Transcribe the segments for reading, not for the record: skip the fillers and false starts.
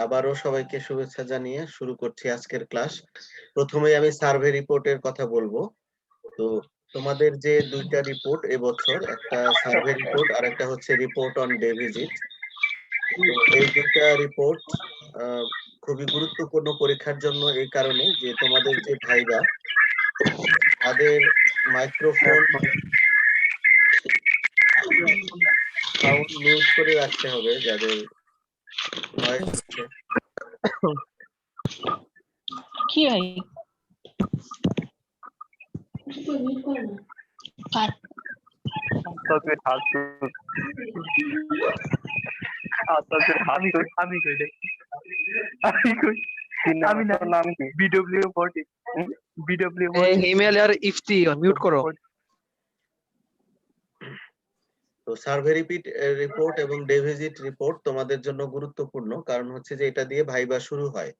আবারও সবাইকে শুভেচ্ছা জানিয়ে শুরু করছি আজকের ক্লাস। প্রথমেই আমি সার্ভে রিপোর্টের কথা বলবো। তো তোমাদের যে ২ টা রিপোর্ট এবছর, একটা সার্ভে রিপোর্ট আর একটা হচ্ছে রিপোর্ট অন ডে ভিজিট। তো এই ২ টা রিপোর্ট আ খুবই গুরুত্বপূর্ণ পরীক্ষার জন্য এই কারণে যে তোমাদের যে ভাইবা তাদের মাইক্রোফোন সাউন্ড মিউট করে রাখতে হবে যাদের নয়েজ হচ্ছে। কি ভাই হিমেল আর ইফতি মিউট করো। তো সার্ভে রিপোর্ট এবং ডে ভিজিট রিপোর্ট তোমাদের জন্য গুরুত্বপূর্ণ, কারণ হচ্ছে যে এটা দিয়ে ভাইবা শুরু হয়।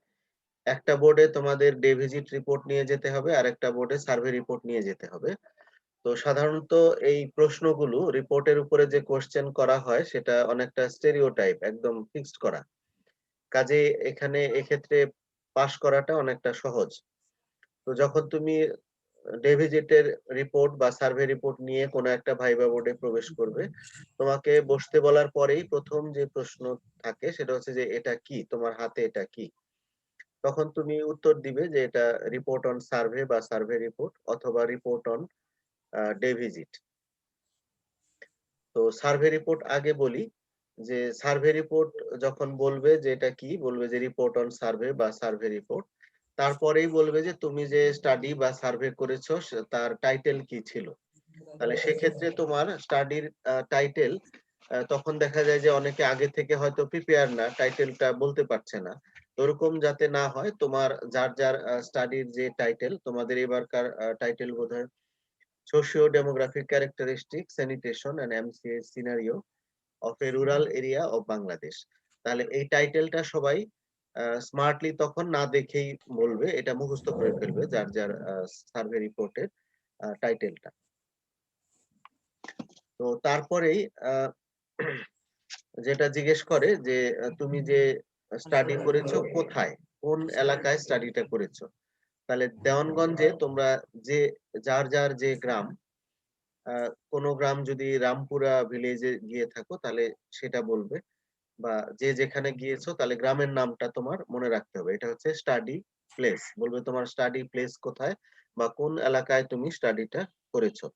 একটা বোর্ডে তোমাদের ডে ভিজিট রিপোর্ট নিয়ে যেতে হবে আর একটা বোর্ডে সার্ভে রিপোর্ট নিয়ে যেতে হবে। তো সাধারণত এই প্রশ্নগুলো রিপোর্টের উপরে যে কোশ্চেন করা হয় সেটা অনেকটা স্টেরিওটাইপ, একদম ফিক্সড করা। কাজে এখানে এক্ষেত্রে পাস করাটা অনেকটা সহজ। তো যখন তুমি ডে ভিজিটের রিপোর্ট বা সার্ভে রিপোর্ট নিয়ে কোনো একটা ভাইবা বোর্ডে প্রবেশ করবে, তোমাকে বসতে বলার পরেই প্রথম যে প্রশ্ন থাকে সেটা হচ্ছে যে এটা কি, তোমার হাতে এটা কি। তখন তুমি উত্তর দিবে যে এটা রিপোর্ট অন সার্ভে বা সার্ভে রিপোর্ট অথবা রিপোর্ট অন ডে ভিজিট। তো সার্ভে রিপোর্ট আগে বলি যে সার্ভে রিপোর্ট যখন বলবে যে এটা কি, বলবে যে রিপোর্ট অন সার্ভে বা সার্ভে রিপোর্ট। তারপরেই বলবে যে তুমি যে স্টাডি বা সার্ভে করেছো তার টাইটেল কি ছিল। তাহলে সেক্ষেত্রে তোমার স্টাডির টাইটেল, তখন দেখা যায় যে অনেকে আগে থেকে হয়তো প্রিপেয়ার না, টাইটেলটা বলতে পারছে না। ওরকম যাতে না হয়, তোমার যার যার স্টাডির যে টাইটেল, তোমাদের এবারকার টাইটেল বোধহয় socio demographic characteristic sanitation and MCS scenario of a rural area of Bangladesh. তাহলে এই টাইটেলটা সবাই স্মার্টলি তখন না দেখেই বলবে, এটা মুখস্থ করে ফেলবে যার যার সার্ভে রিপোর্টের টাইটেলটা। তো তারপরেই যেটা জিজ্ঞেস করে যে তুমি যে স্টাডি করেছো কোথায়, কোন এলাকায় স্টাডিটা করেছো। তাহলে দেওয়ানগঞ্জে তোমরা যে যার যার যে গ্রাম, কোনো গ্রাম যদি রামপুরা ভিলেজে গিয়ে থাকো তাহলে সেটা বলবে, বা যে যেখানে গিয়েছো তাহলে গ্রামের নামটা তোমার মনে রাখতে হবে। এটা হচ্ছে স্টাডি প্লেস, বলবে তোমার স্টাডি প্লেস কোথায় বা কোন এলাকায় তুমি স্টাডিটা করেছো।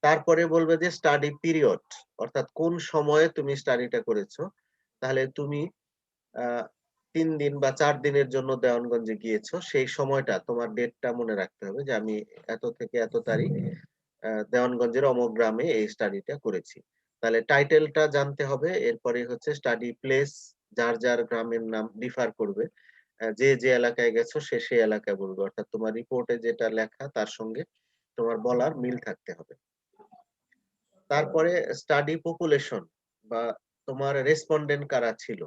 তারপরে বলবে যে স্টাডি পিরিয়ড, অর্থাৎ কোন সময়ে তুমি স্টাডিটা করেছো। তাহলে তুমি আহ ৩ দিন বা ৪ দিনের জন্য দেওয়ানগঞ্জে গিয়েছো, সেই সময়টা তোমার ডেটটা মনে রাখতে হবে যে আমি এত থেকে এত তারিখ দেওয়ানগঞ্জের অমুক গ্রামে এই স্টাডিটা করেছি। তাহলে টাইটেলটা জানতে হবে, এরপরে হচ্ছে স্টাডি প্লেস, যার যার গ্রামের নাম ডিফার করবে। যে যে এলাকায় গেছো সে সেই এলাকায় বলবে, অর্থাৎ তোমার রিপোর্টে যেটা লেখা তার সঙ্গে তোমার বলার মিল থাকতে হবে। তারপরে স্টাডি পপুলেশন বা তোমার রেসপন্ডেন্ট কারা ছিল।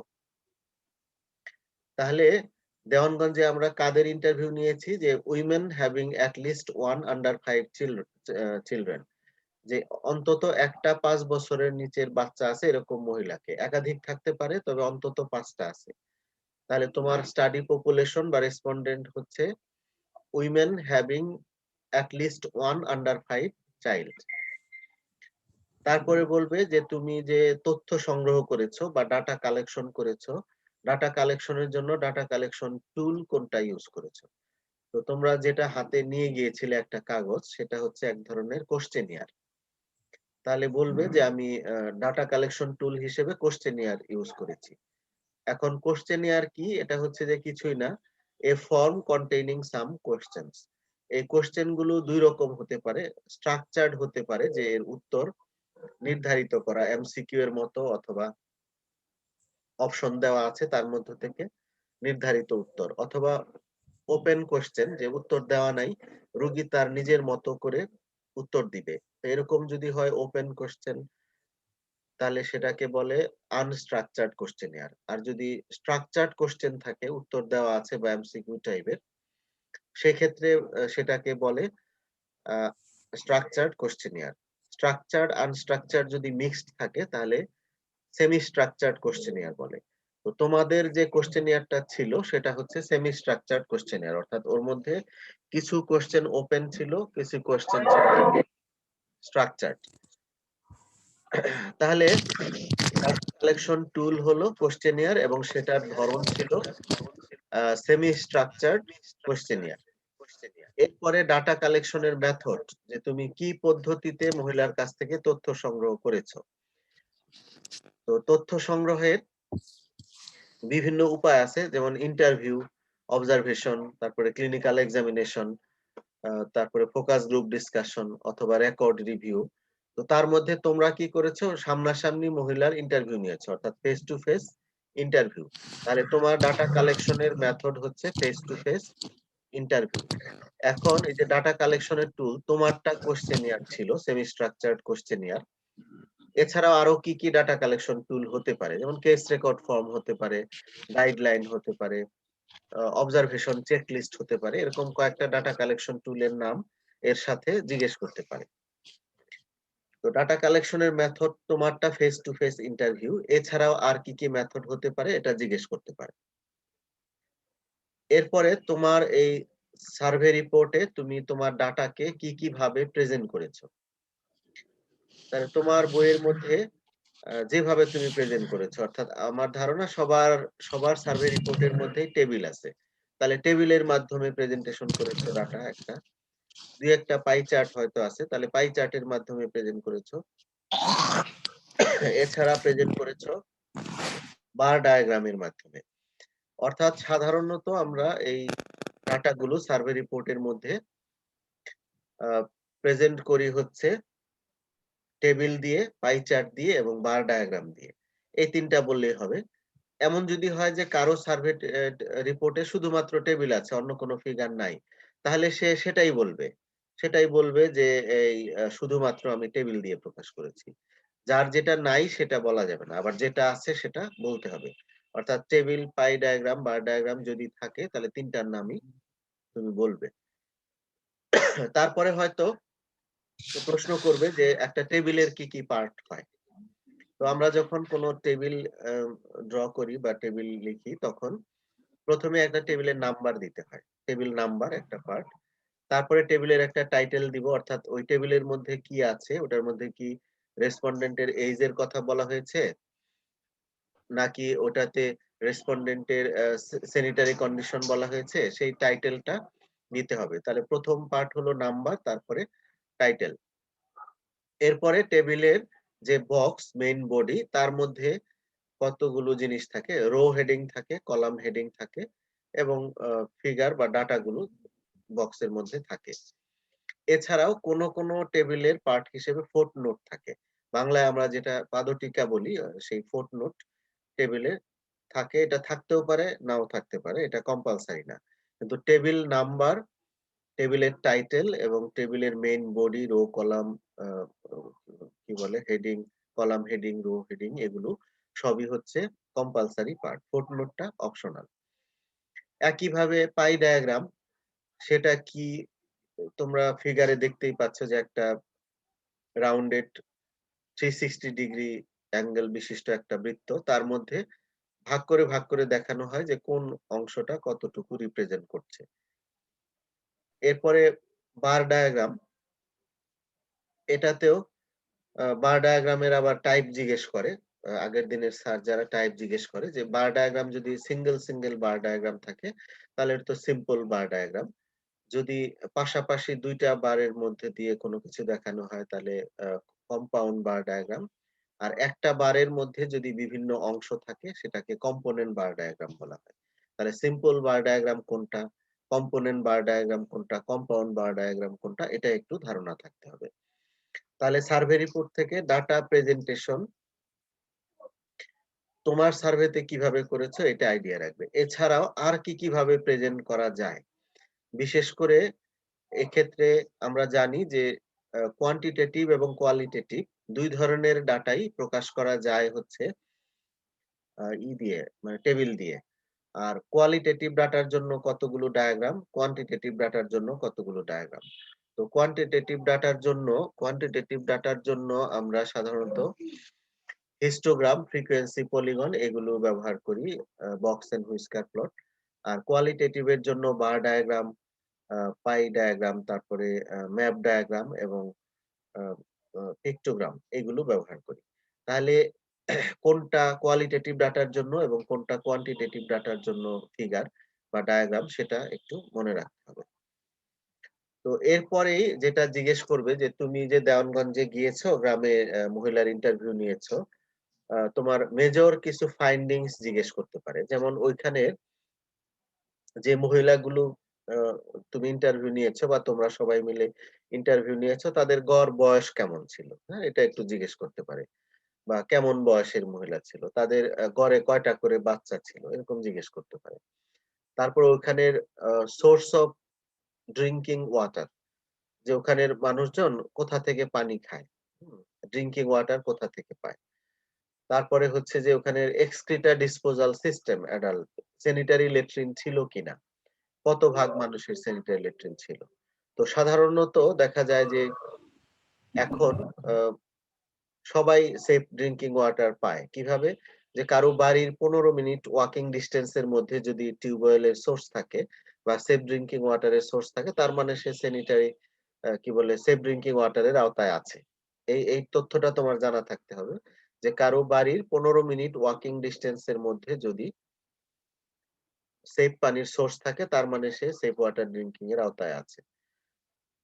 তাহলে দেওয়ানগঞ্জে আমরা কাদের ইন্টারভিউ নিয়েছি, যে women having at least one under 5 children, যে অন্তত একটা ৫ বছরের নিচের বাচ্চা আছে এরকম মহিলাকে, একাধিক থাকতে পারে তবে অন্তত ৫টা আছে। তাহলে তোমার স্টাডি পপুলেশন বা রেসপন্ডেন্ট হচ্ছে women having at least one under 5 child. তারপরে বলবে যে তুমি যে তথ্য সংগ্রহ করেছো বা ডাটা কালেকশন করেছো, ডাটা কালেকশনের জন্য ডাটা কালেকশন টুল কোনটা ইউজ করেছো। তো তোমরা যেটা হাতে নিয়ে গিয়েছিলে একটা কাগজ, সেটা হচ্ছে এক ধরনের কোশ্চেনিয়ার। তাহলে বলবে যে আমি ডাটা কালেকশন টুল হিসেবে কোশ্চেনিয়ার ইউজ করেছি। এখন কোশ্চেনিয়ার কি, এটা হচ্ছে যে কিছুই না, এ ফর্ম কন্টেইনিং সাম কোশ্চেনস। এই কোশ্চেন গুলো দুই রকম হতে পারে, স্ট্রাকচার্ড হতে পারে যে এর উত্তর নির্ধারিত করা এমসিকিউ এর মতো, অথবা অপশন দেওয়া আছে তার মধ্য থেকে নির্ধারিত উত্তর, অথবা ওপেন কোশ্চেন যে উত্তর দেওয়া নাই, রোগী তার নিজের মতো করে উত্তর দিবে। এরকম যদি হয় ওপেন কোশ্চেন, তাহলে সেটাকে বলে আনস্ট্রাকচার্ড কোশ্চেনিয়ার। আর যদি স্ট্রাকচার্ড কোশ্চেন থাকে, উত্তর দেওয়া আছে বা এমসিকিউ টাইপের, সেক্ষেত্রে সেটাকে বলে স্ট্রাকচার্ড কোশ্চেনিয়ার। স্ট্রাকচার্ড আনস্ট্রাকচার্ড যদি মিক্সড থাকে তাহলে সেমি স্ট্রাকচার্ড কোশ্চেনিয়ার বলে। তো তোমাদের যে কোশ্চেনিয়ারটা ছিল সেটা হচ্ছে সেমি স্ট্রাকচার্ড কোশ্চেনিয়ার, অর্থাৎ ওর মধ্যে কিছু কোশ্চেন ওপেন ছিল, কিছু কোশ্চেন ছিল স্ট্রাকচার্ড। তাহলে কালেকশন টুল হলো কোশ্চেনিয়ার এবং সেটার ধরন ছিল সেমি স্ট্রাকচার্ড কোশ্চেনিয়ার। এরপরে ডাটা কালেকশনের মেথড, যে তুমি কি পদ্ধতিতে মহিলার কাছ থেকে তথ্য সংগ্রহ করেছো। তো তথ্য সংগ্রহের বিভিন্ন উপায় আছে, যেমন ইন্টারভিউ, অবজারভেশন, তারপরে ক্লিনিক্যাল এক্সামিনেশন, তারপরে ফোকাস গ্রুপ ডিসকাশন অথবা রেকর্ড রিভিউ। তো তার মধ্যে তোমরা কি করেছো, সামনাসামনি মহিলার ইন্টারভিউ নিয়েছো, অর্থাৎ ফেস টু ফেস ইন্টারভিউ। তাহলে তোমার ডাটা কালেকশনের মেথড হচ্ছে ফেস টু ফেস ইন্টারভিউ। এখন এই যে ডাটা কালেকশনের টুল, তোমারটা কোশ্চেনিয়ার ছিল, সেমি স্ট্রাকচার্ড কোশ্চেনিয়ার। এছাড়াও আরো কি কি ডাটা কালেকশন টুল হতে পারে, যেমন কেস রেকর্ড ফর্ম হতে পারে, গাইডলাইন হতে পারে, অবজারভেশন চেকলিস্ট হতে পারে, এরকম কয়েকটা ডাটা কালেকশন টুলের নাম এর সাথে জিজ্ঞেস করতে পারে। তো ডাটা কালেকশনের মেথড তোমারটা ফেস টু ফেস ইন্টারভিউ, এছাড়াও আর কি কি মেথড হতে পারে এটা জিজ্ঞেস করতে পারে। এরপরে তোমার এই সার্ভে রিপোর্টে তুমি তোমার ডাটাকে কি কি ভাবে প্রেজেন্ট করেছো। তাহলে তোমার বইয়ের মধ্যে যেভাবে তুমি প্রেজেন্ট করেছো, অর্থাৎ আমার ধারণা সবার সবার সার্ভে রিপোর্টের মধ্যেই টেবিল আছে। তাহলে টেবিলের মাধ্যমে প্রেজেন্টেশন করেছো ডাটা একটা, দুই একটা পাই চার্ট হয়তো আছে, তাহলে পাই চার্টের মাধ্যমে প্রেজেন্ট করেছো। এছাড়া প্রেজেন্ট করেছো বার ডায়াগ্রামের মাধ্যমে। অর্থাৎ সাধারণত আমরা এই ডাটাগুলো সার্ভে রিপোর্টের মধ্যে প্রেজেন্ট করি হচ্ছে টেবিল দিয়ে, পাই চার্ট দিয়ে এবং বার ডায়াগ্রাম দিয়ে। এই তিনটা বললেই হবে। এমন যদি হয় যে কারো সার্ভে রিপোর্টে শুধুমাত্র টেবিল আছে, অন্য কোনো ফিগার নাই, তাহলে সে সেটাই বলবে। সেটাই বলবে যে এই শুধুমাত্র আমি টেবিল দিয়ে প্রকাশ করেছি। যার যেটা নাই সেটা বলা যাবে না। আবার যেটা আছে সেটা বলতে হবে। অর্থাৎ টেবিল, পাই ডায়াগ্রাম, বার ডায়াগ্রাম যদি থাকে তাহলে তিনটার নামই তুমি বলবে। তারপরে হয়তো প্রশ্ন করবে যে একটা টেবিলের কি কি পার্ট হয়। তো আমরা যখন কোনো টেবিল ড্র করি বা টেবিল লিখি, তখন প্রথমে একটা টেবিলের নাম্বার দিতে হয়। টেবিল নাম্বার একটা পার্ট। তারপরে টেবিলের একটা টাইটেল দিব, অর্থাৎ ওই টেবিলের মধ্যে কি আছে, ওটার মধ্যে কি রেসপন্ডেন্টের এইজ এর কথা বলা হয়েছে, নাকি ওটাতে রেসপন্ডেন্টের স্যানিটারি কন্ডিশন বলা হয়েছে, সেই টাইটেলটা দিতে হবে। তাহলে প্রথম পার্ট হলো নাম্বার, তারপরে টাইটেল। এরপরে টেবিলের যে বক্স, মেইন বডি, তার মধ্যে কতগুলো জিনিস থাকে, রো হেডিং থাকে, কলাম হেডিং থাকে এবং ফিগার বা ডাটা গুলো বক্সের মধ্যে থাকে। এছাড়াও কোন কোন টেবিলের পার্ট হিসেবে ফুট নোট থাকে। বাংলায় আমরা যেটা পাদটীকা বলি, সেই ফুট নোট টেবিলে থাকে। এটা থাকতেও পারে, নাও থাকতে পারে, এটা কম্পালসারি না। কিন্তু টেবিল নাম্বার, টেবিলের টাইটেল এবং টেবিলের মেইন বডি, রো, কলাম, কি বলে heading, column heading, row heading, এগুলো সবই হচ্ছে কম্পালসারি পার্ট। ফুটনোটটা অপশনাল। একইভাবে পাই ডায়াগ্রাম, সেটা কি তোমরা ফিগারে দেখতেই পাচ্ছ যে একটা রাউন্ডেড 360 ডিগ্রি অ্যাঙ্গেল বিশিষ্ট একটা বৃত্ত, তার মধ্যে ভাগ করে দেখানো হয় যে কোন অংশটা কতটুকু রিপ্রেজেন্ট করছে। এরপরে বার ডায়াগ্রাম, এটাতেও বার ডায়াগ্রামের আবার টাইপ জিজ্ঞেস করে। আগের দিনের স্যার যারা টাইপ জিজ্ঞেস করে যে বার ডায়াগ্রাম যদি সিঙ্গেল সিঙ্গেল বার ডায়াগ্রাম থাকে তাহলে এটা তো সিম্পল বার ডায়াগ্রাম। যদি পাশাপাশি দুইটা বারের মধ্যে দিয়ে কোনো কিছু দেখানো হয় তাহলে কম্পাউন্ড বার ডায়াগ্রাম। আর একটা বারের মধ্যে যদি বিভিন্ন অংশ থাকে সেটাকে কম্পোনেন্ট বার ডায়াগ্রাম বলা হয়। তাহলে সিম্পল বার ডায়াগ্রাম কোনটা, কম্পোনেন্ট বার ডায়াগ্রাম কোনটা, কম্পাউন্ড বার ডায়াগ্রাম কোনটা, এটা একটু ধারণা থাকতে হবে। তাহলে সার্ভে রিপোর্ট থেকে ডাটা প্রেজেন্টেশন তোমার সার্ভেতে কিভাবে করেছো এটা আইডিয়া রাখবে। এছাড়াও আর কি কিভাবে প্রেজেন্ট করা যায়, বিশেষ করে এক্ষেত্রে আমরা জানি যে কোয়ান্টিটেটিভ এবং কোয়ালিটেটিভ দুই ধরনের ডাটাই প্রকাশ করা যায় হচ্ছে দিয়ে, মানে টেবিল দিয়ে। আর কোয়ালিটেটিভ ডাটার জন্য কতগুলো ডায়াগ্রাম, কোয়ান্টিটেটিভ ডাটার জন্য কতগুলো ডায়াগ্রাম। তো কোয়ান্টিটেটিভ ডাটার জন্য আমরা সাধারণত হিস্টোগ্রাম, ফ্রিকোয়েন্সি, পলিগন এগুলো ব্যবহার করি, বক্স এন্ড হুইস্কার প্লট। আর কোয়ালিটেটিভ এর জন্য বার ডায়াগ্রাম, পাই ডায়াগ্রাম, তারপরে ম্যাপ ডায়াগ্রাম এবং আ আ পিক্টোগ্রাম এগুলো ব্যবহার করি। তাহলে কোনটা কোয়ালিটেটিভ ডাটার জন্য এবং কোনটা কোয়ান্টিটেটিভ ডাটার জন্য ফিগার বা ডায়াগ্রাম সেটা একটু মনে রাখতে হবে। তো এরপরেই যেটা জিজ্ঞেস করবে যে তুমি যে দেওয়ানগঞ্জে গিয়েছো গ্রামে মহিলার ইন্টারভিউ নিয়েছো। তোমার মেজর কিছু ফাইন্ডিংস জিজ্ঞেস করতে পারে। যেমন ওইখানে যে মহিলাগুলো আ তুমি ইন্টারভিউ নিয়েছো বা তোমরা সবাই মিলে ইন্টারভিউ নিয়েছো তাদের গড় বয়স কেমন ছিল? হ্যাঁ? এটা একটু জিজ্ঞেস করতে পারে। বা কেমন বয়সের মহিলা ছিল? তাদের গড়ে কয়টা করে বাচ্চা ছিল? এরকম জিজ্ঞেস করতে পারে। তারপর ওখানের সোর্স অফ ড্রিংকিং ওয়াটার, যে ওখানের মানুষজন কোথা থেকে পানি খায়? হুম? ড্রিংকিং ওয়াটার কোথা থেকে পায়? তারপরে হচ্ছে যে ওখানের excreta disposal system adult sanitary latrine ছিল কিনা? কত ভাগ মানুষের স্যানিটারি ল্যাট্রিন ছিল? তো সাধারণত দেখা যায় যে এখন আ সবাই সেফ ড্রিংকিং ওয়াটার পায়। কিভাবে? যে কারো বাড়ির ১৫ মিনিট ওয়াকিং ডিসট্যান্স এর মধ্যে যদি টিউবওয়েলের সোর্স থাকে বা সেফ ড্রিংকিং ওয়াটার এর সোর্স থাকে তার মানে সে স্যানিটারি কি বলে সেফ ড্রিংকিং ওয়াটার এর আওতায় আছে। এই তথ্যটা তোমার জানা থাকতে হবে। যে কারো বাড়ির ১৫ মিনিট ওয়াকিং ডিসট্যান্স এর মধ্যে যদি সেফ পানির সোর্স থাকে তার মানে সে সেফ ওয়াটার ড্রিংকিং এর আওতায় আছে।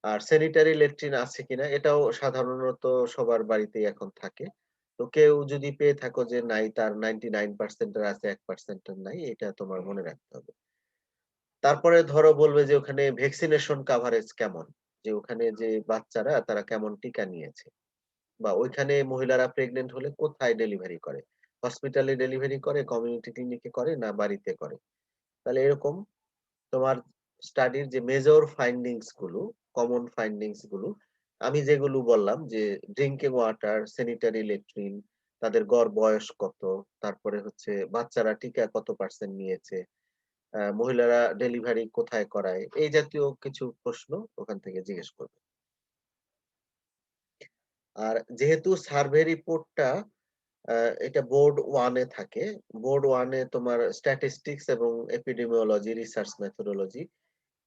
আর স্যানিটারি ল্যাট্রিন আছে কিনা এটাও সাধারণত সবার বাড়িতেই এখন থাকে। তো কেউ যদি পেয়ে থাকো যে নাই তার 99% এর আছে 1% এর নাই এটা তোমার মনে রাখতে হবে। তারপরে ধরো বলবে যে ওখানে ভ্যাকসিনেশন কভারেজ কেমন? যে ওখানে যে বাচ্চারা তারা কেমন টিকা নিয়েছে? বা ওইখানে মহিলারা প্রেগন্যান্ট হলে কোথায় ডেলিভারি করে? হসপিটালে ডেলিভারি করে, কমিউনিটি ক্লিনিকে করে না বাড়িতে করে? তাহলে এরকম তোমার স্টাডির যে মেজর ফাইন্ডিংস গুলো, কমন ফাইন্ডিংস গুলো আমি যেগুলো বললাম যে ড্রিংকিং ওয়াটার, স্যানিটারি ল্যাট্রিন, তাদের গড় বয়স কত, তারপরে হচ্ছে বাচ্চারা টিকা কত পার্সেন্ট নিয়েছে, মহিলারা ডেলিভারি কোথায় করায়, এই জাতীয় কিছু প্রশ্ন ওখান থেকে জিজ্ঞেস করবে। আর যেহেতু সার্ভে রিপোর্টটা আ এটা বোর্ড 1 এ থাকে। বোর্ড 1 এ তোমার স্ট্যাটিস্টিকস এবং এপিডেমিওলজি, রিসার্চ মেথোডোলজি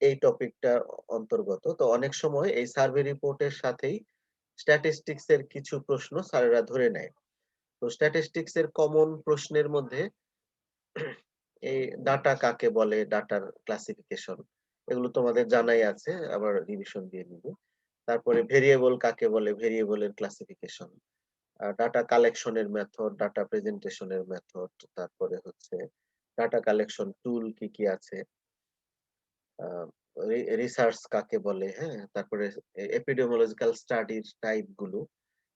এই টপিকটা অন্তর্গত। তো অনেক সময় এই সার্ভে রিপোর্টের সাথেই স্ট্যাটিস্টিকস এর কিছু প্রশ্ন স্যারেরা ধরে নেয়। তো স্ট্যাটিস্টিকস এর কমন প্রশ্নের মধ্যে এই ডাটা কাকে বলে, ডাটার ক্লাসিফিকেশন এগুলো তোমাদের জানাই আছে। আবার রিভিশন দিয়ে নিব। তারপরে ভেরিয়েবল কাকে বলে, ভেরিয়েবল এর ক্লাসিফিকেশন। ডাটা কালেকশন এর মেথড, ডাটা প্রেজেন্টেশন এর মেথড, তারপরে হচ্ছে ডাটা কালেকশন টুল কি, কি আছে। আ রিসার্চ কাকে বলে, হ্যাঁ? তারপরে এপিডেমিওলজিক্যাল স্টাডির টাইপ গুলো।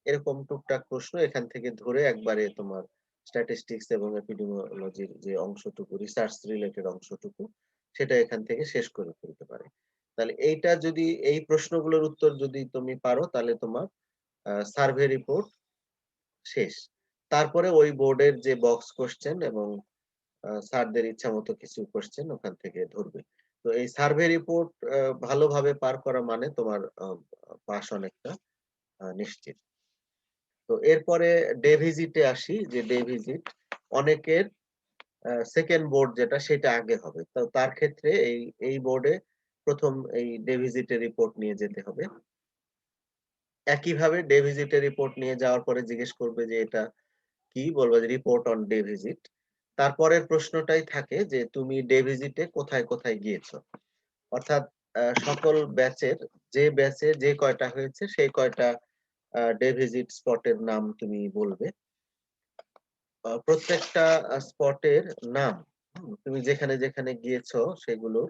এরকম টুকটাক প্রশ্ন এখান থেকে ধরে একবারে তোমার স্ট্যাটিস্টিকস এবং এপিডেমিওলজির যে অংশটুকু, রিসার্চ রিলেটেড অংশটুকু, সেটা এখান থেকে শেষ করে ফেলতে পারে। তাহলে এইটা যদি এই প্রশ্নগুলোর উত্তর যদি তুমি পারো তাহলে তোমার সার্ভে রিপোর্ট শেষ। তারপরে ওই বোর্ডের যে বক্স কোয়েশ্চেন এবং স্যারদের ইচ্ছামত কিছু কোয়েশ্চেন ওখান থেকে ধরবে। তো এই সার্ভে রিপোর্ট ভালোভাবে পার করা মানে তোমার পাস অনেকটা নিশ্চিত। তো এরপরে ডে ভিজিট এ আসি যে ডে ভিজিট অনেকের 2nd বোর্ড যেটা সেটা আগে হবে। তো তার ক্ষেত্রে এই বোর্ডে ১ম এই ডে ভিজিট এর রিপোর্ট নিয়ে যেতে হবে। একইভাবে ডে ভিজিট এর রিপোর্ট নিয়ে যাওয়ার পরে জিজ্ঞেস করবে যে এটা কি? বলবা যে রিপোর্ট অন ডে ভিজিট। তারপরের প্রশ্নটাই থাকে যে তুমি ডে ভিজিটে কোথায়, কোথায় গিয়েছো? অর্থাৎ সকল ব্যাচের যে ব্যাচে যে কয়টা হয়েছে সেই কয়টা ডে ভিজিট স্পটের নাম তুমি বলবে। প্রত্যেকটা স্পটের নাম, তুমি যেখানে, যেখানে গিয়েছো সেগুলোর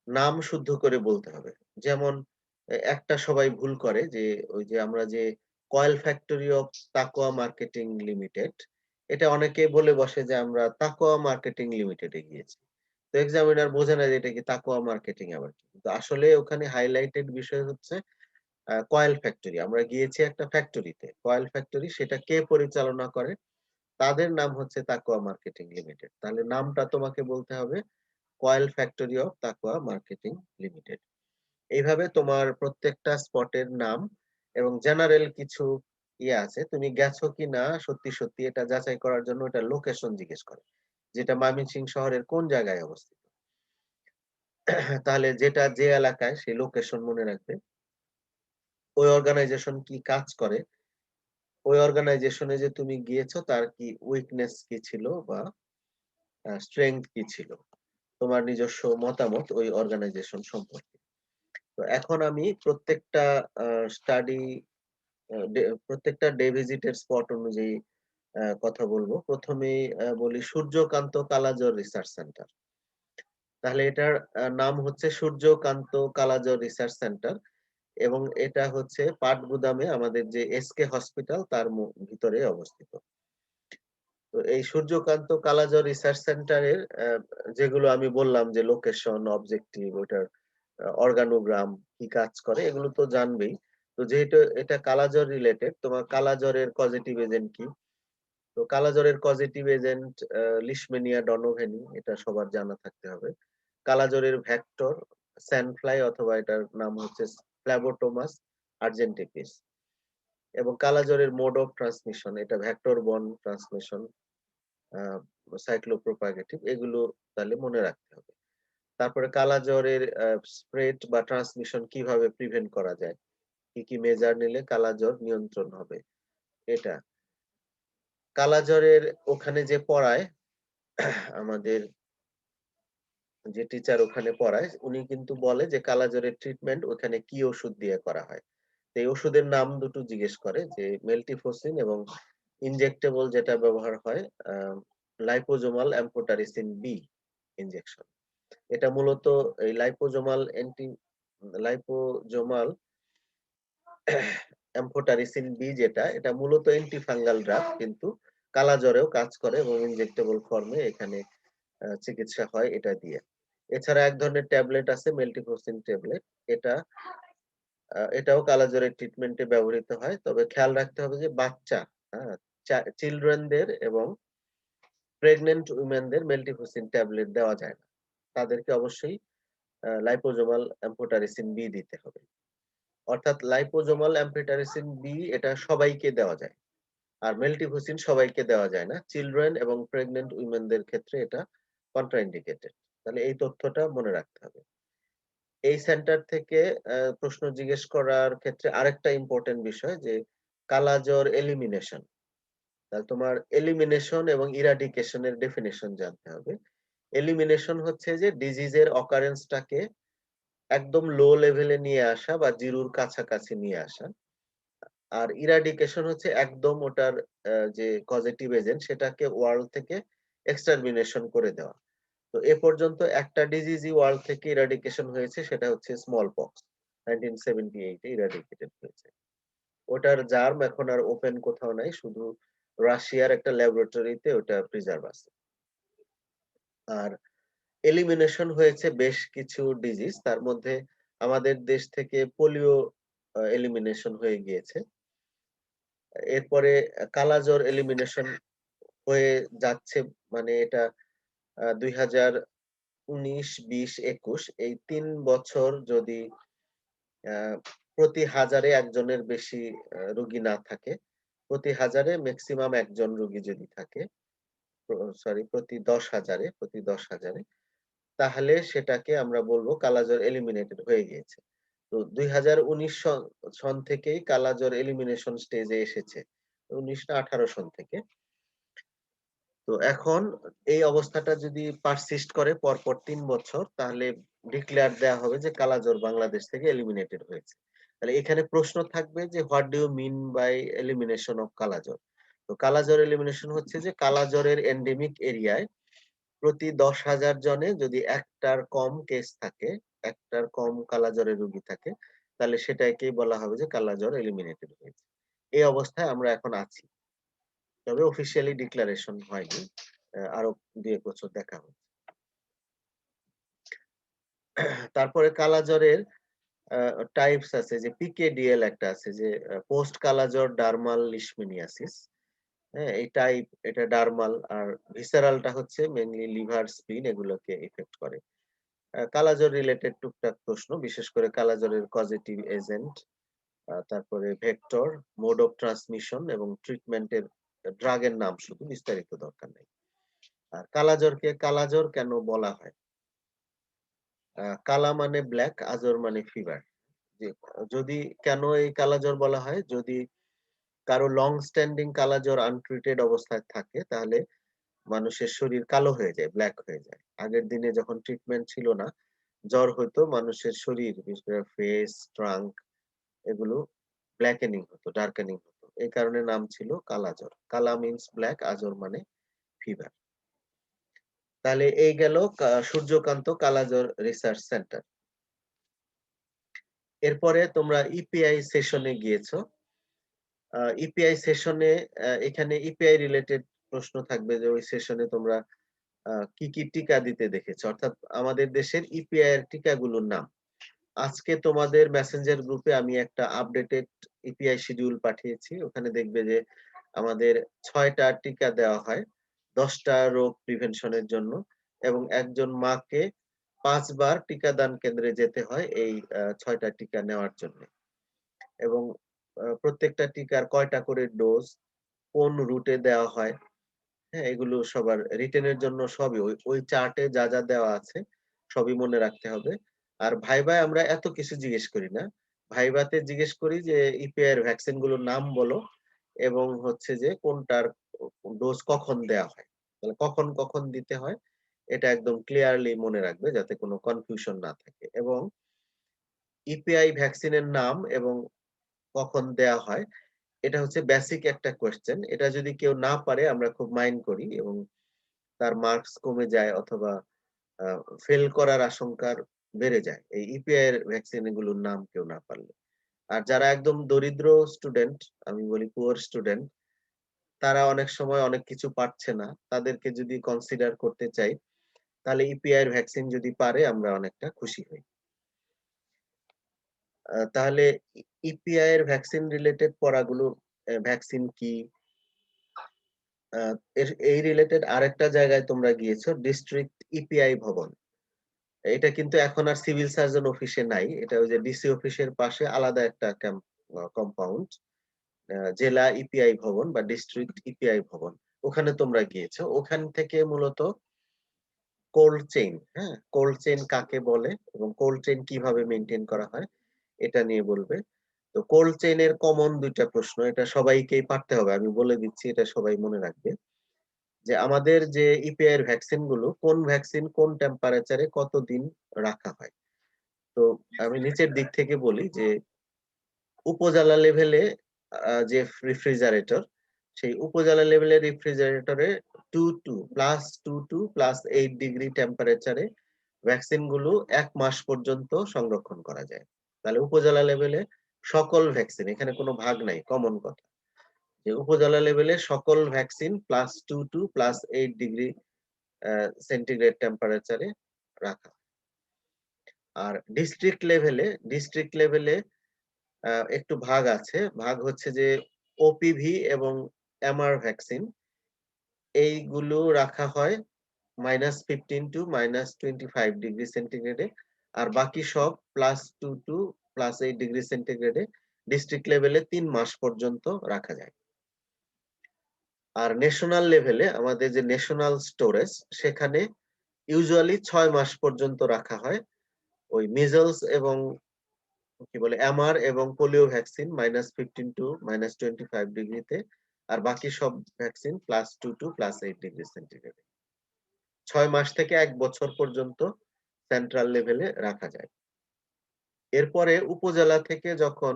নাম শুদ্ধ করে বলতে হবে। যেমন একটা সবাই ভুল করে যে ওই যে আমরা যে কয়েল ফ্যাক্টরি অফ তাকওয়া মার্কেটিং লিমিটেড এটা অনেকে বলে বসে যে আমরা তাকওয়া মার্কেটিং লিমিটেড এ গিয়েছি। তো এক্সামিনার বোঝে না যে এটা কি তাকওয়া মার্কেটিং আবার কি। তো আসলে ওখানে হাইলাইটেড বিষয় হচ্ছে কয়েল ফ্যাক্টরি। আমরা গিয়েছি একটা ফ্যাক্টরিতে। কয়েল ফ্যাক্টরি সেটা কে পরিচালনা করে? তাদের নাম হচ্ছে তাকওয়া মার্কেটিং লিমিটেড। তাহলে নামটা তোমাকে বলতে হবে কয়েল ফ্যাক্টরি অফ তাকওয়া মার্কেটিং লিমিটেড। এইভাবে তোমার প্রত্যেকটা স্পটের নাম এবং জেনারেল কিছু ইয়ে আছে, তুমি গেছো কিনা সত্যি, সত্যি এটা যাচাই করার জন্য ওটা লোকেশন জিজ্ঞেস করে। যেটা ময়মনসিংহ শহরের কোন জায়গায় অবস্থিত। তাহলে যেটা যে এলাকায় সেই লোকেশন মনে রাখবে। ওই অর্গানাইজেশন কি কাজ করে, ওই অর্গানাইজেশনে যে তুমি গিয়েছো তার কি উইকনেস কি ছিল বা স্ট্রেংথ কি ছিল। তোমার নিজস্ব মতামত ওই অর্গানাইজেশন সম্পর্কে। তো এখন আমি প্রত্যেকটা আ স্টাডি প্রত্যেকটা ডে ভিজিটের স্পট অনুযায়ী কথা বলবো। ১ম এই বলি সূর্যকান্ত কালাজ্বর রিসার্চ সেন্টার। তাহলে এটার নাম হচ্ছে সূর্যকান্ত কালাজ্বর রিসার্চ সেন্টার এবং এটা হচ্ছে পাটগুদামে আমাদের যে এসকে হসপিটাল তার ভিতরে অবস্থিত। তো এই সূর্যকান্ত কালাজ্বর রিসার্চ সেন্টারের যেগুলো আমি বললাম যে লোকেশন, অবজেক্টিভ, ওটার অর্গানোগ্রাম, কি কাজ করে এগুলো তো জানবেই। তো যেহেতু এটা কালাজ্বর রিলেটেড, তোমার কালাজ্বরের কজেটিভ এজেন্ট কি? তো কালাজ্বরের কজেটিভ এজেন্ট লিশম্যানিয়া ডনোভেনি, এটা সবার জানা থাকতে হবে। কালাজ্বরের ভেক্টর স্যান্ডফ্লাই অথবা এটার নাম হচ্ছে ফ্ল্যাবোটোমাস আর্জেন্টিপিস এবং কালাজ্বরের মোড অফ ট্রান্সমিশন এটা ভেক্টর বর্ন ট্রান্সমিশন, আ সাইক্লোপ্রোপাগেটিভ এগুলো তাহলে মনে রাখতে হবে। তারপরে কালাজ্বরের স্প্রেড বা ট্রান্সমিশন কিভাবে প্রিভেন্ট করা যায়? কি, কি মেজার নিলে কালাজ্বর নিয়ন্ত্রণ হবে? এটা। কালাজ্বরের ওখানে যে পড়ায় আমাদের যে টিচার ওখানে পড়ায় উনি কিন্তু বলে যে কালাজ্বরের ট্রিটমেন্ট ওখানে কি ওষুধ দিয়ে করা হয়। তো এই ওষুধের নাম দুটো জিজ্ঞেস করে যে মেল্টিফোসিন এবং ইনজেক্টেবল যেটা ব্যবহার হয় আ লাইপোজোমাল অ্যাম্ফোটারিসিন বি ইনজেকশন। এটা মূলত এই লাইপোজোমাল অ্যাম্ফোটারিসিন বি যেটা এটা মূলত অ্যান্টি ফাঙ্গাল ড্রাগ কিন্তু কালাজ্বরেও কাজ করে এবং ইনজেক্টেবল ফর্মে এখানে চিকিৎসা হয় এটা দিয়ে। এছাড়া এক ধরনের ট্যাবলেট আছে মেল্টিফোসিন ট্যাবলেট। এটা এটাও কালাজ্বরের ট্রিটমেন্টে ব্যবহৃত হয়। তবে খেয়াল রাখতে হবে যে বাচ্চা, হ্যাঁ? চিলড্রেন দের এবং প্রেগন্যান্ট উইমেন দের মেল্টিফোসিন ট্যাবলেট দেওয়া যায় না। তাদেরকে অবশ্যই লাইপোজোমাল অ্যাম্ফোটারিসিন বি দিতে হবে। অর্থাৎ লাইপোজোমাল অ্যাম্ফোটারিসিন বি এটা সবাইকে দেওয়া যায়। আর মেল্টিফোসিন সবাইকে দেওয়া যায় না। চিলড্রেন এবং প্রেগন্যান্ট উইমেন দের ক্ষেত্রে এটা কন্ট্রাইন্ডিকেটেড। তাহলে এই তথ্যটা মনে রাখতে হবে। এই সেন্টার থেকে প্রশ্ন জিজ্ঞেস করার ক্ষেত্রে আরেকটা ইম্পোর্টেন্ট বিষয় যে কালাজ্বর এলিমিনেশন। তাহলে তোমার এলিমিনেশন এবং ইরাডিকেশন এর ডেফিনিশন জানতে হবে। এলিমিনেশন হচ্ছে যে ডিজিজের অকারেন্স টাকে একদম লো লেভেলে নিয়ে আসা বা 0 র কাছাকাছি নিয়ে আসা। আর ইরাডিকেশন হচ্ছে একদম ওটার যে কজেটিভ এজেন্ট সেটাকে ওয়ার্ল্ড থেকে এক্সটারমিনেশন করে দেওয়া। তো এ পর্যন্ত একটা ডিজিজই ওয়ার্ল্ড থেকে ইরাডিকেশন হয়েছে সেটা হচ্ছে স্মল পক্স। 1978 এ ইরাডিকেটেড হয়েছে। ওটার জার্ম এখন আর ওপেন কোথাও নাই। শুধু রাশিয়ার একটা ল্যাবরেটরিতে ওটা প্রিজার্ভ আছে। আর এলিমিনেশন হয়েছে বেশ কিছু ডিজিজ। তার মধ্যে আমাদের দেশ থেকে পোলিও এলিমিনেশন হয়ে গিয়েছে। এরপরে কালাজ্বর এলিমিনেশন হয়ে যাচ্ছে মানে এটা ২০১৯, ২০, ২১ এই ৩ বছর যদি আ প্রতি হাজারে একজনের বেশি রোগী না থাকে, প্রতি হাজারে মেক্সিমাম একজন রোগী যদি থাকে, সরি প্রতি ১০,০০০ তাহলে সেটাকে আমরা বলব কালাজ্বর এলিমিনেটেড হয়ে গিয়েছে। তো ২০১৯ সন থেকেই কালাজ্বর এলিমিনেশন স্টেজে এসেছে। ১৯ না ১৮ সন থেকে। তো এখন এই অবস্থাটা যদি পারসিস্ট করে পরপর ৩ বছর তাহলে ডিক্লেয়ার দেয়া হবে যে কালাজ্বর বাংলাদেশ থেকে এলিমিনেটেড হয়েছে। তাহলে এখানে প্রশ্ন থাকবে যে what do you mean by elimination of kalazar? তো কালাজ্বর এলিমিনেশন হচ্ছে যে কালাজ্বরের এন্ডেমিক এরিয়ায় প্রতি ১০,০০০ জনে যদি একটার কম কেস থাকে, একটার কম কালাজ্বরের রোগী থাকে, তাহলে সেটাকেই বলা হবে যে কালাজ্বর এলিমিনেটেড হয়েছে। এই অবস্থায় আমরা এখন আছি। তবে অফিসিয়ালি ডিক্লারেশন হয়নি। আরো ২-১ বছর দেখা হবে। তারপরে কালাজ্বরের আ টাইপস আছে যে PKDL একটা আছে যে পোস্ট কালাজ্বর ডার্মাল লিশমেনিয়াসিস। হ্যাঁ? এই টাইপ এটা ডার্মাল আর ভিসেরালটা হচ্ছে মেইনলি লিভার, স্প্লিন এগুলোকে ইফেক্ট করে। কালাজ্বর রিলেটেড টুকটাক প্রশ্ন বিশেষ করে কালাজ্বরের কজেটিভ এজেন্ট, তারপরে ভেক্টর, মোড অফ ট্রান্সমিশন এবং ট্রিটমেন্টের ড্রাগের নাম, শুধু বিস্তারিত দরকার নেই। আর কালাজ্বরকে কালাজ্বর কেন বলা হয়? কালা মানে ব্ল্যাক, আজর মানে ফিভার। যে যদি কেন এই কালাজ্বর বলা হয়? যদি কারো লং স্ট্যান্ডিং কালাজ্বর আনট্রিটেড অবস্থায় থাকে, তাহলে মানুষের শরীর কালো হয়ে যায়, ব্ল্যাক হয়ে যায়। আগের দিনে যখন ট্রিটমেন্ট ছিল না, জ্বর হইতো, মানুষের শরীর, বিশেষ করে ফেস, ট্রাঙ্ক, এগুলো ব্ল্যাকেনিং হতো, ডার্কেনিং হতো। এই কারণে নাম ছিল কালাজ্বর। কালা মিনস ব্ল্যাক, আজর মানে ফিভার। তাহলে এই গেল সূর্যকান্ত কালাজ্বর রিসার্চ সেন্টার। এরপরে তোমরা ইপিআই সেশনে গিয়েছো। ইপিআই সেশনে এখানে ইপিআই রিলেটেড প্রশ্ন থাকবে, যে ওই সেশনে তোমরা কি, কি টিকা দিতে দেখেছো? অর্থাৎ আমাদের দেশের ইপিআই এর টিকাগুলোর নাম। আজকে তোমাদের মেসেঞ্জার গ্রুপে আমি একটা আপডেটেড ইপিআই শিডিউল পাঠিয়েছি। ওখানে দেখবে যে আমাদের ৬ টা টিকা দেওয়া হয়, ১০ টা রোগ প্রিভেনশনের জন্য, এবং একজন মাকে ৫ বার টিকাদান কেন্দ্রে যেতে হয় এই ৬ টা টিকা নেওয়ার জন্যে। এবং প্রত্যেকটা টিকার কয়টা করে ডোজ, কোন রুটে দেওয়া হয়, হ্যাঁ? এগুলো সবার রিটেনের জন্য সবই ওই চার্টে যা, যা দেওয়া আছে সবই মনে রাখতে হবে। আর ভাইভায় আমরা এত কিছু জিজ্ঞেস করি না। ভাইভাতে জিজ্ঞেস করি যে ইপিআই এর ভ্যাকসিন গুলোর নাম বলো, এবং হচ্ছে যে কোনটার ডোজ কখন দেওয়া হয়। তাহলে কখন, কখন দিতে হয় এটা একদম ক্লিয়ারলি মনে রাখবে, যাতে কোনো কনফিউশন না থাকে। এবং ইপিআই ভ্যাকসিনের নাম এবং কখন দেয়া হয়, এটা হচ্ছে বেসিক একটা কোয়েশ্চেন। এটা যদি কেউ না পারে আমরা খুব মাইন্ড করি, এবং তার মার্কস কমে যায়, অথবা আ ফেল করার আশঙ্কা বেড়ে যায়, এই ইপিআই এর ভ্যাকসিন গুলোর নাম কেউ না পারলে। আর যারা একদম দরিদ্র স্টুডেন্ট, আমি বলি পুয়ার স্টুডেন্ট, তারা অনেক সময় অনেক কিছু পারছে না। তাদেরকে যদি কনসিডার করতে চাই, তাহলে ইপিআই এর ভ্যাকসিন যদি পারে আমরা অনেকটা খুশি হই। তাহলে ইপিআই এর ভ্যাকসিন রিলেটেড পড়াগুলো, ভ্যাকসিন কি, আ এই রিলেটেড আরেকটা জায়গায় তোমরা গিয়েছো, ডিস্ট্রিক্ট ইপিআই ভবন। এটা কিন্তু এখন আর সিভিল সার্জন অফিসে নাই। এটা ওই যে ডিসি অফিসের পাশে আলাদা একটা কম্পাউন্ড। জেলা ইপিআই ভবন বা ডিস্ট্রিক্ট ইপিআই ভবন। ওখানে তোমরা গিয়েছো। ওখান থেকে মূলত কোল্ড চেইন, হ্যাঁ? কোল্ড চেইন কাকে বলে এবং কোল্ড চেইন কিভাবে মেইনটেইন করা হয়, এটা নিয়ে বলবে। তো কোল্ড চেইন এর কমন ২ টা প্রশ্ন। এটা সবাইকেই পারতে হবে। আমি বলে দিচ্ছি, এটা সবাই মনে রাখবে। যে আমাদের যে ইপিআই এর ভ্যাকসিন গুলো, কোন ভ্যাকসিন কোন টেম্পারেচারে কতদিন রাখা হয়। তো আমি নিচের দিক থেকে বলি যে উপজেলা লেভেলে যে রেফ্রিজারেটর, সেই উপজেলা লেভেলের রেফ্রিজারেটরে 22 প্লাস 8 ডিগ্রি টেম্পারেচারে ভ্যাকসিন গুলো ১ মাস পর্যন্ত সংরক্ষণ করা যায়। তাহলে উপজেলা লেভেলে সকল ভ্যাকসিন, এখানে কোনো ভাগ নাই, কমন কথা। যে উপজেলা লেভেলে সকল ভ্যাকসিন +22 প্লাস 8 ডিগ্রি সেন্টিগ্রেড টেম্পারেচারে রাখা। আর ডিস্ট্রিক্ট লেভেলে একটু ভাগ আছে। ভাগ হচ্ছে যে ওপিভি এবং এমআর ভ্যাকসিন, এইগুলো রাখা হয় -15 টু -25 ডিগ্রি সেন্টিগ্রেডে। আর বাকি সব +2 টু +8 ডিগ্রি সেন্টিগ্রেডে ডিস্ট্রিক্ট লেভেলে ৩ মাস পর্যন্ত রাখা যায়। আর ন্যাশনাল লেভেলে আমাদের যে ন্যাশনাল স্টোরেজ, সেখানে ইউজুয়ালি ৬ মাস পর্যন্ত রাখা হয়। ওই মিজলস এবং কি বলে এমআর এবং পোলিও ভ্যাকসিন -15 টু -25 ডিগ্রিতে। আর বাকি সব ভ্যাকসিন +2 টু +8 ডিগ্রি সেন্টিগ্রেডে। ৬ মাস থেকে ১ বছর পর্যন্ত সেন্ট্রাল লেভেলে রাখা যায়। এরপরে উপজেলা থেকে যখন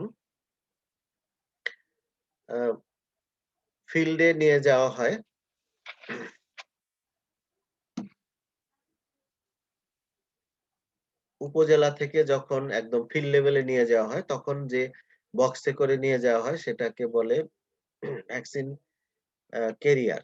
আ ফিল্ডে নিয়ে যাওয়া হয়, উপজেলা থেকে যখন একদম ফিল্ড লেভেলে নিয়ে যাওয়া হয়, তখন যে বক্সে করে নিয়ে যাওয়া হয় সেটাকে বলে ভ্যাকসিন ক্যারিয়ার।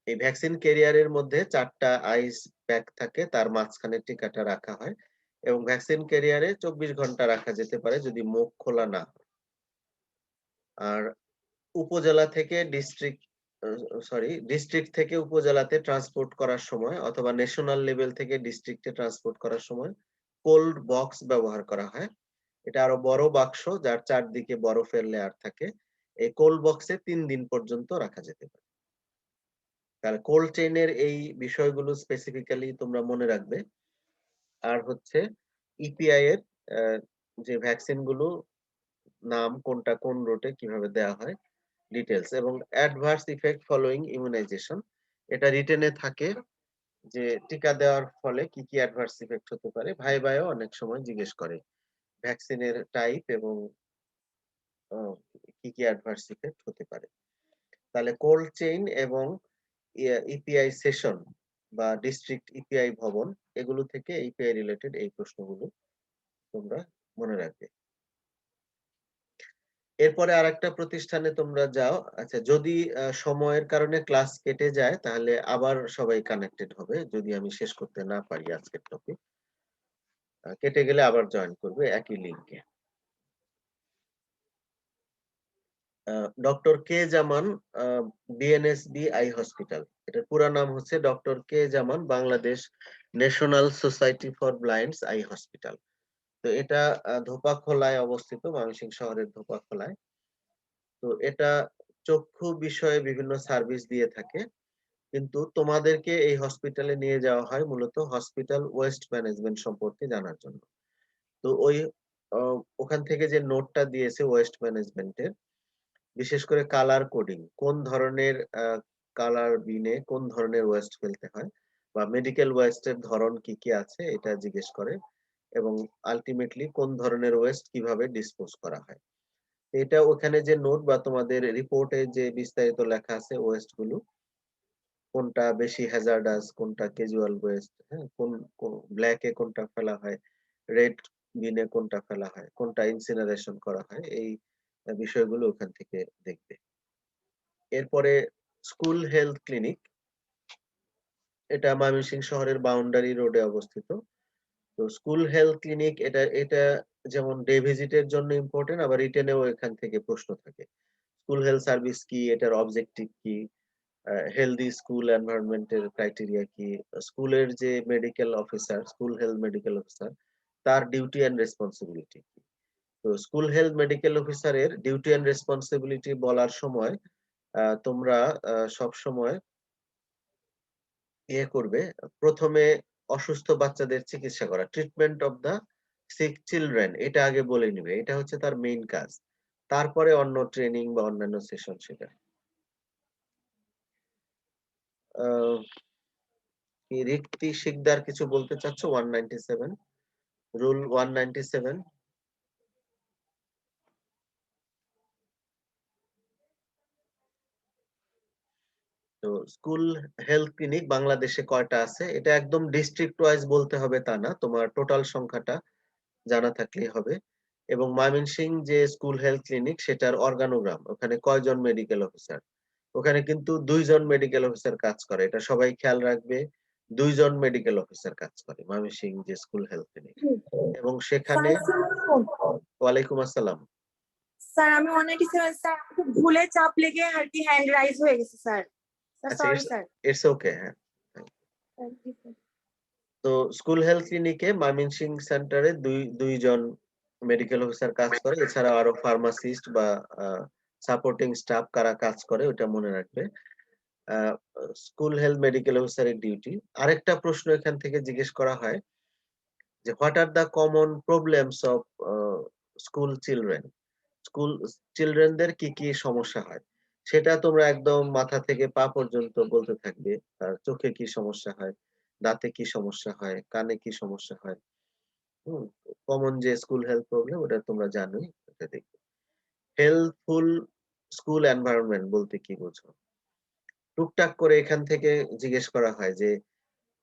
এই ভ্যাকসিন ক্যারিয়ারের মধ্যে ৪ টা আইস প্যাক থাকে, তার মাঝখানে টিকাটা রাখা হয়, এবং ভ্যাকসিন ক্যারিয়ারে ২৪ ঘন্টা রাখা যেতে পারে যদি মুখ খোলা না হয়। আর উপজেলা থেকে ডিস্ট্রিক্ট থেকে উপজেলাতে ট্রান্সপোর্ট করার সময়, অথবা ন্যাশনাল লেভেল থেকে ডিস্ট্রিক্টে ট্রান্সপোর্ট করার সময় কোল্ড বক্স ব্যবহার করা হয়। এটা আরো বড় বাক্স যার চারদিকে বরফের লেয়ার থাকে। এই কোল্ড বক্সে ৩ দিন পর্যন্ত রাখা যেতে পারে। তাহলে কোল্ড চেইন এর এই বিষয়গুলো স্পেসিফিক্যালি তোমরা মনে রাখবে। আর হচ্ছে ইপিআই এর আ যে ভ্যাকসিন গুলো নাম কোনটা কোন রুটে কিভাবে দেয়া হয় ডিটেইলস এবং অ্যাডভার্স ইফেক্ট ফলোইং ইমিউনাইজেশন এটা রিটেন এ থাকে যে টিকা দেওয়ার ফলে কি, কি অ্যাডভার্স ইফেক্ট হতে পারে। ভাইবায়ও অনেক সময় জিজ্ঞেস করে। ভ্যাকসিনের টাইপ এবং আ কি, কি অ্যাডভার্স ইফেক্ট হতে পারে। তাহলে কোল্ড চেইন এবং ইপিআই সেশন বা ডিস্ট্রিক্ট ইপিআই ভবন এগুলো থেকে ইপিআই রিলেটেড এই প্রশ্নগুলো তোমরা মনে রাখবে। এরপরে আরেকটা প্রতিষ্ঠানে তোমরা যাও। আচ্ছা যদি সময়ের কারণে ক্লাস কেটে যায় তাহলে আবার সবাই কানেক্টেড হবে। যদি আমি শেষ করতে না পারি আজকের টপিক। কেটে গেলে আবার জয়েন করবে একই লিংকে। ডক্টর কে জামান আ বিএনএসবি আই হসপিটাল। এটার পুরা নাম হচ্ছে doctor K Zaman Bangladesh national society for blinds eye hospital. তো এটা ধোপাখোলায় অবস্থিত, ময়মনসিংহ শহরের ধোপাখোলায়। তো এটা চক্ষু বিষয়ে বিভিন্ন সার্ভিস দিয়ে থাকে। কিন্তু তোমাদেরকে এই হসপিটালে নিয়ে যাওয়া হয় মূলত হসপিটাল ওয়েস্ট ম্যানেজমেন্ট সম্পর্কে জানার জন্য। তো ওই অ ওখান থেকে যে নোটটা দিয়েছে ওয়েস্ট ম্যানেজমেন্টের বিশেষ করে কালার কোডিং কোন ধরনের কালার বিনে কোন ধরনের ওয়েস্ট ফেলতে হয় বা মেডিকেল ওয়েস্ট এর ধরন কি, কি আছে এটা জিজ্ঞেস করে এবং আল্টিমেটলি কোন ধরনের ওয়েস্ট কিভাবে ডিসপোজ করা হয়। এটা ওখানে যে নোট বা তোমাদের রিপোর্টে যে বিস্তারিত লেখা আছে ওয়েস্ট গুলো কোনটা বেশি হ্যাজার্ডাস, কোনটা ক্যাজুয়াল ওয়েস্ট, হ্যাঁ? ব্ল্যাক এ কোনটা ফেলা হয়, রেড বিনে কোনটা ফেলা হয়, কোনটা ইনসিনারেশন করা হয় এই বিষয়গুলো ওখান থেকে দেখবে। এরপরে স্কুল হেলথ ক্লিনিক এটা ময়মনসিংহ শহরের বাউন্ডারি রোডে অবস্থিত। তো স্কুল হেলথ ক্লিনিক এটা যেমন ডে ভিজিটের জন্য ইম্পোর্টেন্ট আবার রিটেনেও এখান থেকে প্রশ্ন থাকে। স্কুল হেলথ সার্ভিস কি? এটার অবজেক্টিভ কি? হেলথি স্কুল এনভায়রনমেন্ট এর ক্রাইটেরিয়া কি? স্কুলের যে medical officer, school health medical officer তার ডিউটি অ্যান্ড রেসপনসিবিলিটি কি? তো স্কুল হেলথ মেডিকেল অফিসারের ডিউটি অ্যান্ড রেসপনসিবিলিটি বলার সময় তোমরা সবসময় করবে, ১ম এ অসুস্থ বাচ্চাদের চিকিৎসা করা। Treatment of the sick children এটা আগে বলে নিবে। এটা হচ্ছে তার মেইন কাজ। তারপরে অন্য ট্রেনিং বা অন্যান্য সেশন সেটা। আ কি রিক্তি শিকদার কিছু বলতে চাচ্ছ 197 রুল 197 তো স্কুল হেলথ ক্লিনিক বাংলাদেশে কয়টা আছে? এটা একদম ডিস্ট্রিক্ট ওয়াইজ বলতে হবে তা না। তোমার টোটাল সংখ্যাটা জানা থাকলেই হবে। এবং ময়মনসিংহ যে স্কুল হেলথ ক্লিনিক সেটার অর্গানোগ্রাম ওখানে কয়জন মেডিকেল অফিসার? ওখানে কিন্তু ২ জন মেডিকেল অফিসার কাজ করে। এটা সবাই খেয়াল রাখবে। ২ জন মেডিকেল অফিসার কাজ করে ময়মনসিংহ যে স্কুল হেলথ ক্লিনিক এবং স্যার সেখানে আসসালামু ওয়ালাইকুম আসসালাম। স্যার আমি 187 স্যার একটু ভুলে চাপ লেগে আর কি হ্যান্ড রাইজ হয়ে গেছে স্যার। স্যার আচ্ছা sorry it's sir. It's okay হ্যাঁ। তো স্কুল হেলথ ক্লিনিকে ময়মনসিংহ সেন্টারে ২ জন মেডিকেল অফিসার কাজ করে। এছাড়াও আরো ফার্মাসিস্ট বা আ সাপোর্টিং স্টাফ কারা কাজ করে ওটা মনে রাখবে। আ স্কুল হেলথ মেডিকেল অফিসারের ডিউটি। আরেকটা প্রশ্ন এখান থেকে জিজ্ঞেস করা হয় যে what are the common problems of a school children? School চিলড্রেনদের কি, কি সমস্যা হয়? সেটা তোমরা একদম মাথা থেকে পা পর্যন্ত বলতে থাকবে। তার চোখে কি সমস্যা হয়? দাঁতে কি সমস্যা হয়? কানে কি সমস্যা হয়? হুম? কমন যে স্কুল হেলথ প্রবলেম ওটা তোমরা জানোই। ওটা দেখবে। হেলথফুল স্কুল এনভায়রনমেন্ট বলতে কি বোঝো? টুকটাক করে এখান থেকে জিজ্ঞেস করা হয় যে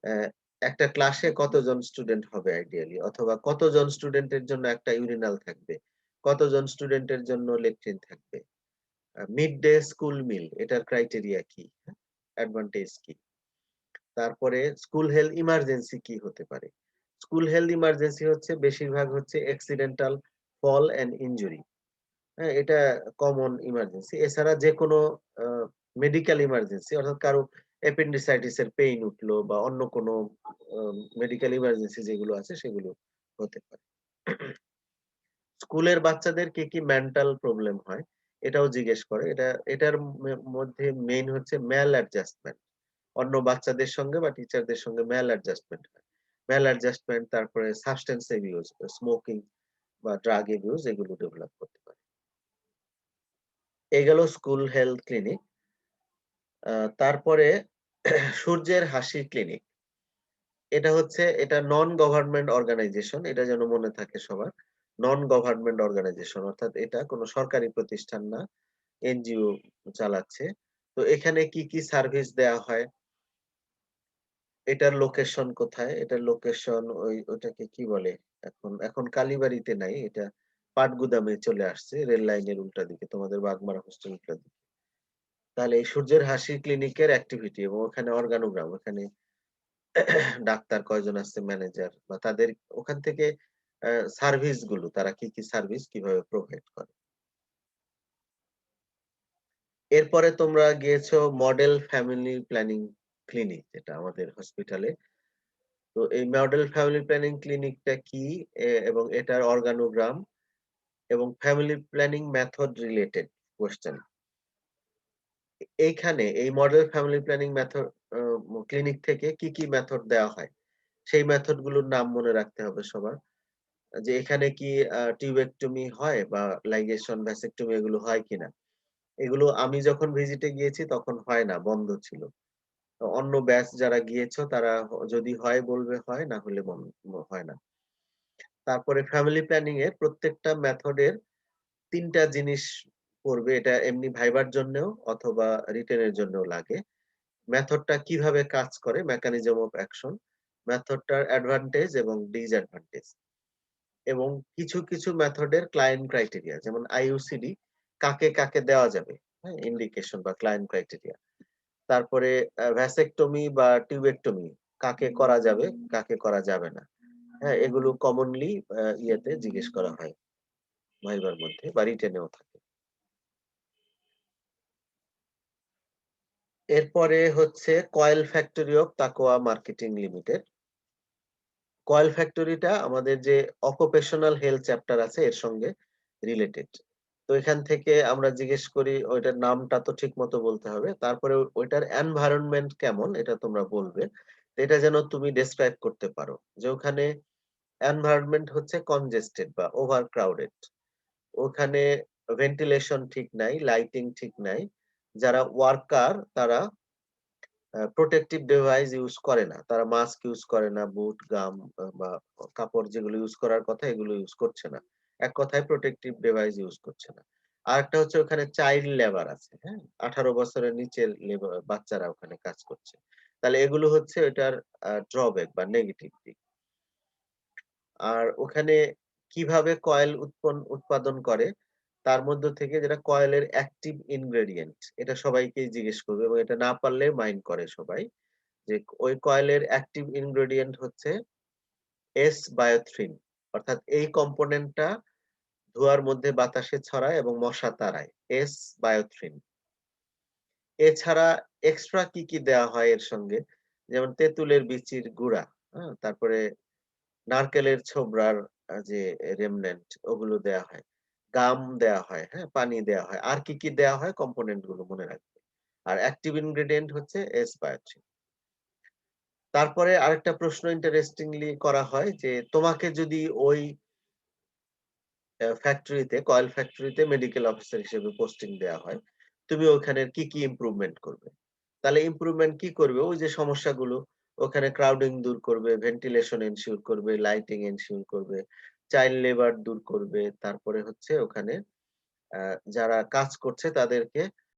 অ্যা একটা ক্লাসে কতজন স্টুডেন্ট হবে আইডিয়ালি? অথবা কতজন স্টুডেন্টের জন্য একটা ইউরিনাল থাকবে? কতজন স্টুডেন্টের জন্য লেট্রিন থাকবে? মিড ডে স্কুল মিল এটার ক্রাইটেরিয়া কি? হ্যাঁ? অ্যাডভান্টেজ কি? তারপরে স্কুল হেলথ ইমার্জেন্সি কি হতে পারে? স্কুল হেলথ ইমার্জেন্সি হচ্ছে বেশিরভাগ হচ্ছে অ্যাক্সিডেন্টাল ফল অ্যান্ড ইনজুরি। হ্যাঁ? এটা কমন ইমার্জেন্সি। এছাড়া যেকোনো আ মেডিকেল ইমার্জেন্সি অর্থাৎ কারো অ্যাপেন্ডিসাইটিস এর পেইন উঠলো বা অন্য কোনো মেডিকেল ইমার্জেন্সি যেগুলো আছে সেগুলো হতে পারে। স্কুলের বাচ্চাদের কি কি মেন্টাল প্রবলেম হয় এটাও জিজ্ঞেস করে। এটার মধ্যে মেইন হচ্ছে ম্যাল অ্যাডজাস্টমেন্ট। অন্য বাচ্চাদের সঙ্গে বা টিচারদের সঙ্গে ম্যাল অ্যাডজাস্টমেন্ট হয়। ম্যাল অ্যাডজাস্টমেন্ট, তারপরে সাবস্টেন্স অ্যাবিউজ, স্মোকিং বা ড্রাগ অ্যাবিউজ এগুলো ডেভেলপ করতে পারে। এই গেল স্কুল হেলথ ক্লিনিক। তারপরে সূর্যের হাসি ক্লিনিক। এটা নন গভর্নমেন্ট অর্গানাইজেশন, এটা যেন মনে থাকে সবার। নন গভর্নমেন্ট অর্গানাইজেশন অর্থাৎ এটা কোনো সরকারি প্রতিষ্ঠান না, এনজিও চালাচ্ছে। তো এখানে কি কি সার্ভিস দেয়া হয়? এটার লোকেশন কোথায়? এটার লোকেশন ওটাকে কি বলে? এখন কালীবাড়িতে নাই, এটা পাটগুদামে চলে আসছে, রেল লাইনের উল্টা দিকে, তোমাদের বাগমারা হোস্টেল উল্টা দিকে। তাহলে এই সূর্যের হাসি ক্লিনিকের অ্যাক্টিভিটি এবং ওখানে অর্গানোগ্রাম, ওখানে ডাক্তার কয়জন আছে, ম্যানেজার বা তাদের ওখান থেকে সার্ভিস গুলো, তারা কি কি সার্ভিস কিভাবে প্রোভাইড করে। এরপরে তোমরা গিয়েছো মডেল ফ্যামিলি প্ল্যানিং ক্লিনিক, যেটা আমাদের হসপিটালে। তো এই মডেল ফ্যামিলি প্ল্যানিং ক্লিনিকটা কি এবং এটার অর্গানোগ্রাম এবং family planning method related question. এইখানে এই model family planning method clinic থেকে কি কি মেথড দেওয়া হয় সেই মেথড গুলোর নাম মনে রাখতে হবে সবার। যে এখানে কি টিউবেক্টমি হয় বা লাইগেশন, ভ্যাসেক্টমি এগুলো হয় কিনা। এগুলো আমি যখন ভিজিটে গিয়েছি তখন হয় না, বন্ধ ছিল। তো অন্য ব্যাচ যারা গিয়েছো তারা যদি হয় বলবে হয়, না হলে হয় না। তারপরে ফ্যামিলি প্ল্যানিং এর প্রত্যেকটা মেথডের ৩ টা জিনিস পড়বে। এটা এমনি ভাইবার জন্যেও অথবা রিটেন এর জন্যও লাগে। মেথডটা কিভাবে কাজ করে, মেকানিজম অফ অ্যাকশন, মেথডটার অ্যাডভান্টেজ এবং ডিসঅ্যাডভান্টেজ এবং কিছু মেথডের ক্লায়েন্ট ক্রাইটেরিয়া, যেমন আইইউসিডি কাকে দেওয়া যাবে, হ্যাঁ? ইন্ডিকেশন বা ক্লায়েন্ট ক্রাইটেরিয়া। তারপরে ভ্যাসেক্টমি বা টিউবেক্টমি কাকে করা যাবে, কাকে করা যাবে না। হ্যাঁ? এগুলো কমনলি ইয়েতে জিজ্ঞেস করা হয় ভাইবার মধ্যে বা রিটেনেও থাকে। এরপরে হচ্ছে কয়েল ফ্যাক্টরি অফ তাকোয়া মার্কেটিং লিমিটেড। কয়েল ফ্যাক্টরিটা আমাদের যে অকুপেশনাল হেলথ চ্যাপ্টার আছে এর সঙ্গে রিলেটেড। তো এখান থেকে আমরা জিজ্ঞেস করি, ওইটার নামটা তো ঠিক মতো বলতে হবে। তারপরে ওইটার এনভায়রনমেন্ট কেমন এটা তোমরা বলবে। তো এটা যেন তুমি ডেসক্রাইব করতে পারো। যে ওখানে এনভায়রনমেন্ট হচ্ছে কনজেস্টেড বা ওভার ক্রাউডেড। ওখানে ভেন্টিলেশন ঠিক নাই, লাইটিং ঠিক নাই। যারা ওয়ার্কার তারা প্রোটেক্টিভ ডিভাইস ইউজ করে না। তারা মাস্ক ইউজ করে না, বুট, গাম বা কাপড় যেগুলো ইউজ করার কথা এগুলো ইউজ করছে না। এক কথায় প্রোটেক্টিভ ডিভাইস ইউজ করছে না। আরেকটা হচ্ছে ওখানে চাইল্ড লেবার আছে, হ্যাঁ? 18 বছরের নিচের বাচ্চারা ওখানে কাজ করছে। তাহলে এগুলো হচ্ছে এটার ড্রব্যাক বা নেগেটিভ দিক। আর ওখানে কিভাবে কয়েল উৎপাদন করে তার মধ্য থেকে যেটা কয়েলের অ্যাক্টিভ ইনগ্রেডিয়েন্ট, এটা সবাইকেই জিজ্ঞেস করবে এবং এটা না পারলে মাইন্ড করে সবাই। যে ওই কয়েলের অ্যাক্টিভ ইনগ্রেডিয়েন্ট হচ্ছে S-বায়োথ্রিন। অর্থাৎ এই কম্পোনেন্টটা ধোঁয়ার মধ্যে বাতাসে ছড়ায় এবং মশা তাড়ায়। S-বায়োথ্রিন। এছাড়া এক্সট্রা কি কি দেওয়া হয় এর সঙ্গে? যেমন তেঁতুলের বিচির গুঁড়া, হ্যাঁ? তারপরে নারকেলের ছোবড়ার যে রেমন্যান্ট ওগুলো দেয়া হয়। গাম দেয়া হয়, হ্যাঁ? পানি দেয়া হয়। আর কি কি দেয়া হয় কম্পোনেন্ট গুলো মনে রাখবে। আর অ্যাক্টিভ ইনগ্রেডিয়েন্ট হচ্ছে S-বায়োথ্রিন। তারপরে আরেকটা প্রশ্ন ইন্টারেস্টিংলি করা হয় যে তোমাকে যদি ওই ফ্যাক্টরিতে, কয়েল ফ্যাক্টরিতে মেডিকেল অফিসার হিসেবে পোস্টিং দেয়া হয়, তুমি ওখানের কি কি ইমপ্রুভমেন্ট করবে? তাহলে ইমপ্রুভমেন্ট কি করবে? ওই যে সমস্যাগুলো, ওখানে ক্রাউডিং দূর করবে, ভেন্টিলেশন এনশিওর করবে, লাইটিং এনশিওর করবে, চাইল্ড লেবার দূর করবে। তারপরে হচ্ছে ওখানে যারা কাজ করছে তাদেরকে